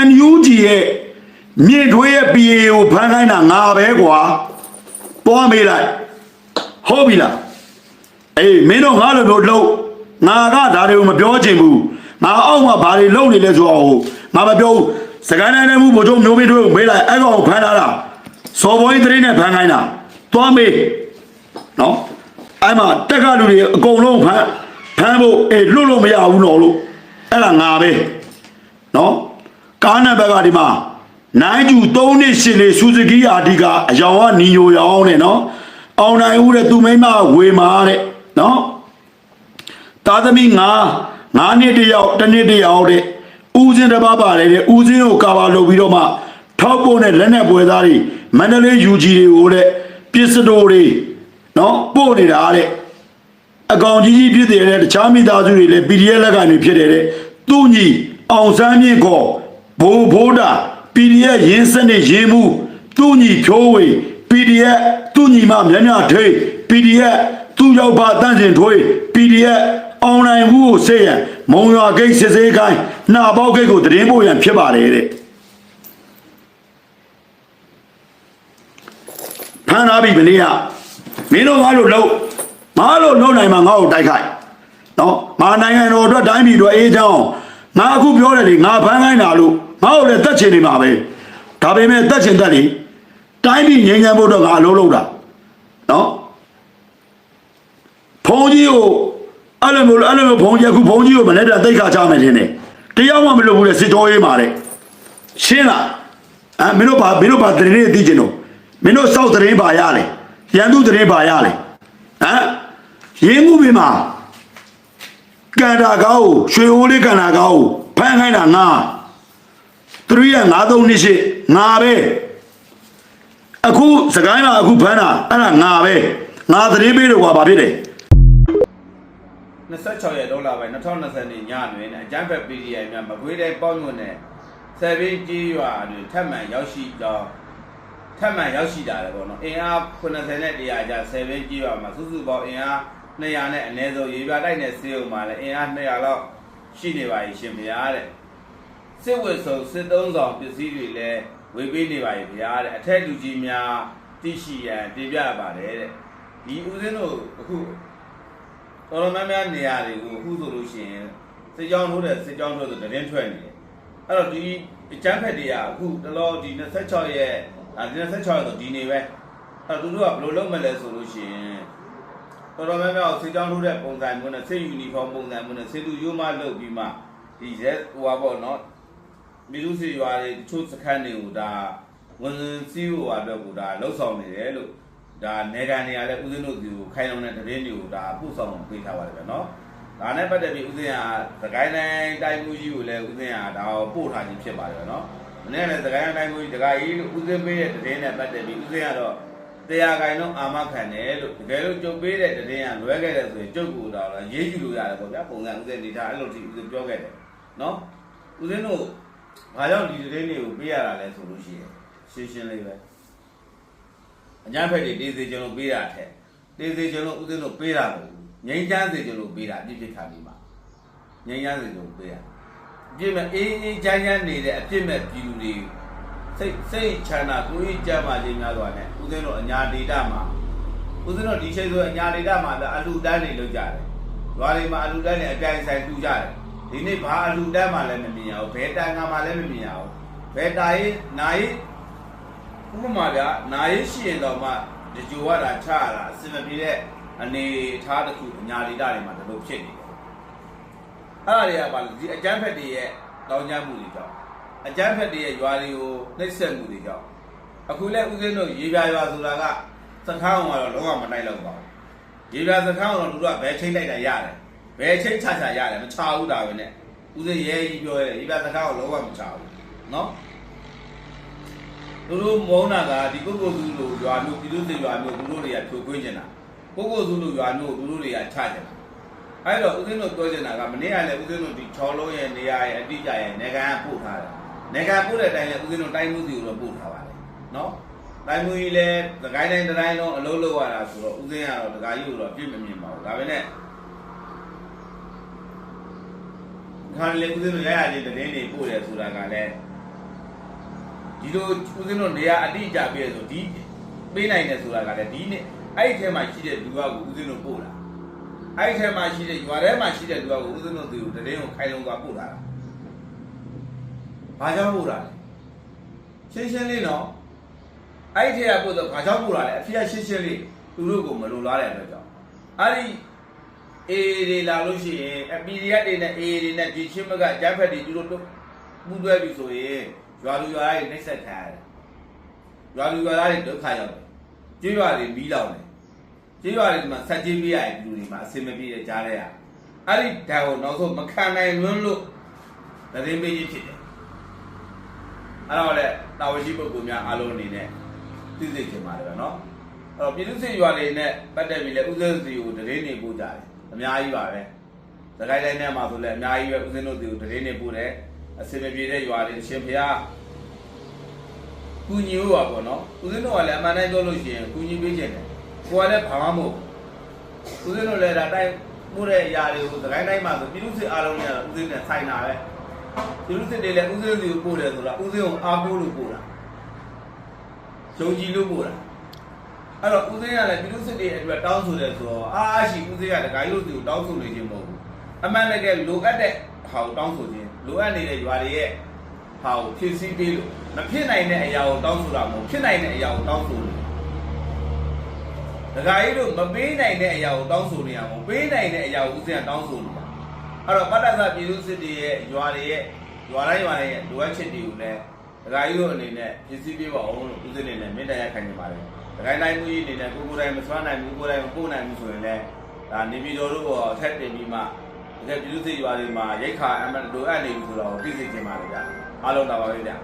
NUG ရဲ့မြင့်ထွေးရဲ့ PA ကိုဖမ်းခိုင်းတာငါပဲကွာတွားမေးလိုက်ဟုတ်ပြီလားအေးမင်းတို့ငါလိုမျိုးလှုပ်ငါကဒါတွေကိုမပြောချင်ဘူးငါအောက်မှာဘာတွေလုပ်နေလဲဆိုတော့ငါမပြောဘူးစကိုင်းတိုင်းနဲ့မှုဘို့ချုပ်မျိုးမင်းတို့မေးလိုက်အဲ့ကောင်ဖမ်းလာတာစော်ဘွားကြီးသတင်းနဲ့ဖမ်းခိုင်းတာတွားမေးနော်အဲ့မှာတက်ကလူတွေအကုန်လုံးဖမ်းဖို့လွတ်လို့မရဘူးတော့လို့အဲ့ဒါငါပဲနော်ကားနံပါတ်ကဒီမှာနိုင်ကျူ3နှစ်8လေးစူဇူကီအာဒီကအယောင်ကနီညိုရောင်းနဲ့နော်အောင်နိုင်ဦးတဲ့သူမိမဝေမာတဲ့နော်သားသမီး9နှစ်တယောက်တစ်နှစ်တယောက်တဲ့ဦးစင်းတစ်ပါးပါတယ်တဲ့ဦးစင်းကိုကာဗာလုပ်ပြီးတော့မှထောက်ပို့နဲ့လက်နဲ့ပွဲသားတွေမန္တလေး UG တွေကိုတဲ့ပစ္စတိုတွေနော်ပို့နေတာတဲ့အကောင်ကြီးဖြစ်တယ်တဲ့တခြားမိသားစုတွေလည်း PDF လက်ကနေဖြစ်တယ်တဲ့သူ့ညီအောင်စမ်းမြင့်ခေါ်ဘိုးဘိုးတာ PDF ရင်းစနစ်ရေးမှုသူ့ညီဖြိုးဝေ PDF သူ့ညီမမြမြထိတ် PDF သူ့ရောက်ပါတန့်စင်ထွေး PDF အောင်နိုင်ဘူးကိုဆေးရန်မုံရွာဂိတ်စစ်စေးကိုင်းနှာပေါက်ဂိတ်ကိုတရင်ပို့ရန်ဖြစ်ပါတယ်တဲ့ဖမ်းထားပြီမင်းကမင်းတို့ငါလို့လုံးနိုင်မှာငါ့ကိုတိုက်ခိုက်နော်ငါနိုင်ငံတော်အတွက်တိုင်းပြည်အတွက်အေးချမ်းငါအခုပြောတယ်လေငါဖမ်းခိုင်းတာလို့ငါ့ကိုလည်းတက်ချင်နေမှာပဲဒါပေမဲ့တက်ချင်တက်လေတိုင်းပြည်ငြိမ်းချမ်းဖို့တော့ငါအလုံးလုံးတာနော်ဖုန်းကြီးကိုအဲ့လိုမျိုးဖုန်းကြီးအခုဖုန်းကြီးကိုမနေ့ကတိတ်ခါချမယ်ထင်တယ်တရားမှမလုပ်ဘူးလေစစ်ကြောရေးမှာလေရှင်းလားမင်းတို့ဘာသတင်းတွေသိချင်တော့မင်းတို့စောက်သတင်းပါရလေရန်သူသတင်းပါရလေရင်းမှုပြင်မှာကန်တာကောက်ရွှေအိုးလေးကန်တာကောက်ဖမ်းခိုင်းတာငါ3ရက်53နှစ်ရှိငါပဲအခုစကိုင်းမှာအခုဖမ်းတာအဲ့ဒါငါပဲငါသတင်းပေးတော့ကွာဘာဖြစ်လဲ26ရက်ဒေါ်လာပဲ2020年ညတွင်အကြမ်းဖက် PDI များမကွေးတိုင်းပေါင်းညွန့်နဲ့ဆယ်ဘင်းကြီးရွာတွင်ထပ်မံရောက်ရှိတာလည်းပေါ့နော်အင်အား90နဲ့100ကျဆယ်ဘင်းကြီးရွာမှာစုစုပေါင်းအင်အား200နဲ့အနည်းဆုံးရေပြတိုက်နဲ့စေုံမှာလည်းအင်အား200လောက်ရှိနေပါရှင်ဗျာတဲ့စစ်ဝတ်ဆောင်စစ်သုံးဆောင်ပစ္စည်းတွေလည်းဝေပေးနေပါဗျာတဲ့အထက်လူကြီးများသိရှိရန်တင်ပြပါတယ်တဲ့ဒီဦးစင်းတို့အခုတော်တော်များများနေရာတွေကိုအခုဆိုလို့ရှိရင်စစ်ကြောင်းထိုးဆိုသတင်းထွက်နေတယ်အဲ့တော့ဒီအကြမ်းဖက်တွေကအခုတလောဒီ26ရက်ဆိုဒီနေပဲအဲ့တော့သူတို့ကဘယ်လိုလုပ်မလဲဆိုလို့ရှိရင်တော်တော်များများစစ်ကြောင်းထိုးတဲ့ပုံစံမျိုးနဲ့စစ်ယူနီဖောင်းပုံစံမျိုးနဲ့စစ်သူရိုးမလုပ်ပြီးမှဒီရဲဟိုပါပေါ့နော်ပြည်သူစစ်ရွာတွေတချို့စခန်းတွေကိုဒါဝန်စီးဟိုပါတော့ကိုဒါလှုပ်ဆောင်နေတယ်လို့ဒါနေကန်တွေကလည်းဦးစင်းတို့ဒီကိုခိုင်လုံတဲ့သတင်းတွေကိုဒါပို့ဆောင်ပေးထားပါတယ်ဗျနော်ဒါနဲ့ပတ်သက်ပြီးဦးစင်းကသခိုင်းတိုင်းတိုင်းမှုကြီးကိုလည်းဦးစင်းကဒါပို့ထားခြင်းဖြစ်ပါတယ်ဗျနော်မနေ့ကလည်းသခိုင်းတိုင်းမှုကြီးတခါကြီးလို့ဦးစင်းပေးတဲ့သတင်းနဲ့ပတ်သက်ပြီးဦးစင်းကတော့တရားခိုင်လုံးအာမခံတယ်လို့တကယ်လို့ကြုတ်ပေးတဲ့သတင်းကလွဲခဲ့တယ်ဆိုရင်ကြုတ်ကိုတော့ရေးယူလို့ရတယ်ပေါ့ဗျာပုံစံဦးစင်းနေထားအဲ့လိုဒီဦးစင်းပြောခဲ့တယ်နော်ဦးစင်းတို့ဘာကြောင့်ဒီသတင်းတွေကိုပေးရတာလဲဆိုလို့ရှိရင်ရှင်းလေးပဲအညာဖက်တွေတေးစေကျွန်တော်ပေးတာတဲ့တေးစေကျွန်တော်ဦးစင်းတို့ပေးတာမဟုတ်ဘူးငိမ့်ချမ်းစေကျွန်တော်ပေးတာပြစ်ခါပြီးမှငိမ့်ချမ်းစေကျွန်တော်ပေးတာအပြစ်မဲ့အေးချမ်းနေတဲ့အပြစ်မဲ့ပြည်သူတွေစိတ်ချမ်းသာကိုယ်ကြမ်းပါခြင်းများစွာနဲ့ဦးစင်းတို့အညာဒေတာမှာဦးစင်းတို့ဒီချိန်ဆိုအညာဒေတာမှာအလူတန်းတွေလုပ်ကြတယ်ရွာတွေမှာအလူတန်းတွေအပြိုင်ဆိုင်တူကြတယ်ဒီနေ့ဘာအလူတန်းမှလည်းမမြင်ရဘူးဘယ်တန်ကမှလည်းမမြင်ရဘူးဘယ်တာရေးနာရေးဥပမာကနာရေးရှိရင်တော့မှဒီကြိုရတာချရတာအစင်မပြေတဲ့အနေထားတစ်ခုအညာဒေတာတွေမှာတလို့ဖြစ်နေတယ်အဲ့ဒါတွေကဘာလဲဒီအကျန်းဖက်တွေရဲ့တောင်းကြမှုတွေကြောင့်အကျန်းဖက်တွေရဲ့ရွာတွေကိုနှိပ်စက်မှုတွေကြောင့်အခုလဲဦးစင်းတို့ရေပြာရွာဆိုတာကစခန်းအောင်ကတော့လုံးဝမနိုင်တော့ပါဘူးရေပြာစခန်းအောင်တော့သူတို့ကဘယ်ချိန်လိုက်တာရတယ်ဘယ်ချိန်ချရတယ်မချဘူးဒါပဲနဲ့ဦးစင်းရဲကြီးပြောရဲရေပြာစခန်းအောင်လုံးဝမချဘူးနော်သူတို့မုန်းတာကဒီပုဂ္ဂိုလ်သူလိုရွာမျိုးပြည်သူတွေရွာမျိုးသူတို့တွေကဖြိုခွင်းနေတာပုဂ္ဂိုလ်သူလိုရွာမျိုးသူတို့တွေကချကြတာအဲ့တော့ဦးစင်းတို့ပြောချင်တာကမနေ့ကလည်းဦးစင်းတို့ဒီချော်လုံးရဲ့နေရာရဲ့အတိအကျရဲ့နေကန်ပို့ထားတယ်နေကန်ပို့တဲ့အတိုင်းလည်းဦးစင်းတို့တိုင်းမှုစီကိုတော့ပို့ထားပါတယ်နော်တိုင်းမှုကြီးလည်းသခိုင်းတိုင်းတိုင်းလုံးအလုံးလုံးရတာဆိုတော့ဦးစင်းကတော့ဒကာကြီးကိုတော့ပြည့်မမြင်ပါဘူးဒါပဲနဲ့ခါလေဦးစင်းတို့ရရချင်းတည်င်းတွေပို့တယ်ဆိုတာကလည်း ဒီလိုဦးစင်းတို့နေရာအတိအကျပြည့်ဆိုဒီပေးနိုင်တယ်ဆိုတာကလည်းဒီနေ့အဲ့ဒီထဲမှာရှိတဲ့လူကကိုဦးစင်းတို့ပို့တာအဲ့ဒီထဲမှာရှိတဲ့ရွာထဲမှာရှိတဲ့လူကကိုဦးစင်းတို့သူတရင်ကိုခိုင်လုံသွားပို့တာဘာကြောင့်ပို့တာလဲရှင်းရှင်းလေးနော်အဲ့ဒီထဲကပို့တော့ဘာကြောင့်ပို့တာလဲအဖေကရှင်းရှင်းလေးသူတို့ကိုမလိုလားတဲ့အတွက်ကြောင့်အဲ့ဒီအေးတွေလာလို့ရှိရင်အပီရီယက်တွေနဲ့အေးတွေနဲ့ဒီချင်းမကဂျက်ဖက်တွေသူတို့ပူးတွဲပြီဆိုရင်ရွာလူရွာတွေနှိမ့်ဆက်ခံရတယ်ရွာလူရွာတွေဒုက္ခရောက်တယ်ကျေးရွာတွေမီးလောင်တယ်ကျေးရွာတွေမှာဆက်ကြီးပေးရတဲ့လူတွေမှာအစင်မပြေတဲ့ကြားတဲ့ရအဲ့ဒီဓာတ်ကိုနောက်ဆုံးမခံနိုင်လွန်းလို့သတင်းပေးကြီးဖြစ်တယ်အဲ့တော့လေတာဝန်ရှိပုဂ္ဂိုလ်များအားလုံးအနေနဲ့သိသိချင်ပါတယ်ဗျာနော်အဲ့တော့ပြည်သူ့စစ်ရွာတွေနဲ့ပတ်သက်ပြီးလဲဥစဉ်စီကိုသတင်းနေပို့ကြတယ်အများကြီးပါပဲသခိုင်းတိုင်းထဲမှာဆိုလဲအများကြီးပဲဥစဉ်တို့စီကိုသတင်းနေပို့တယ်အစင်မပြေတဲ့ရွာတွေအရှင်ဖျားကူညီဖို့ပါပေါ့နော်ဥစဉ်တို့ကလည်းအမှန်တမ်းပြောလို့ရှိရင်ကူညီပေးခြင်းတယ်ကိုယ်ကလည်းဘာမှမဟုတ်ဥစဉ်တို့လည်းဒါတိုင်းပို့တဲ့အရာတွေကိုသခိုင်းတိုင်းမှာဆိုပြည်သူ့စစ်အားလုံးနဲ့ဥစဉ်နဲ့ဆိုင်တာပဲပြည်သူ့စစ်တွေလည်းဥစဉ်စီကိုပို့တယ်ဆိုတာဥစဉ်ကိုအားကိုးလို့ပို့တာယုံကြည်လို့ပို့တာအဲ့တော့ဦးစင်းကလည်းပြည်သူ့စစ်တွေအတွက်တောင်းဆိုတယ်ဆိုတော့အားရှိဦးစင်းကတခါရုပ်သူကိုတောင်းဆိုနေခြင်းမဟုတ်ဘူးအမှန်တကယ်လိုအပ်တဲ့ဟာကိုတောင်းဆိုခြင်းလိုအပ်နေတဲ့ရွာတွေရဲ့ဟာကိုဖြည့်ဆည်းပေးလို့မဖြစ်နိုင်တဲ့အရာကိုတောင်းဆိုတာမဟုတ်ဖြစ်နိုင်တဲ့အရာကိုတောင်းဆိုလို့တခါကြီးတို့မပေးနိုင်တဲ့အရာကိုတောင်းဆိုနေရအောင်ပေးနိုင်တဲ့အရာကိုဦးစင်းကတောင်းဆိုနေတာအဲ့တော့ပတ္တသပြည်သူ့စစ်တွေရဲ့ရွာတွေရဲ့ရွာတိုင်းရဲ့လိုအပ်ချက်တွေကိုလည်းတခါကြီးတို့အနေနဲ့ဖြည့်ဆည်းပေးပါအောင်လို့ဦးစင်းနေနဲ့မေတ္တာရပ်ခံနေပါတယ်ဒကိုင်းတိုင်းမှုကြီးအနေနဲ့ကိုတိုင်းမစွမ်းနိုင်ဘူးကိုတိုင်းမပို့နိုင်ဘူးဆိုရင်လည်းဒါနေပြည်တော်တို့ကိုအထက်တင်ပြီးမှတကယ်ပြည်သူ့စစ်ရွာတွေမှာရိတ်ခါအမှန်လိုအပ်နေပြီဆိုတော့သိစေချင်ပါတယ်ဗျာအားလုံးသာပါပဲဗျာ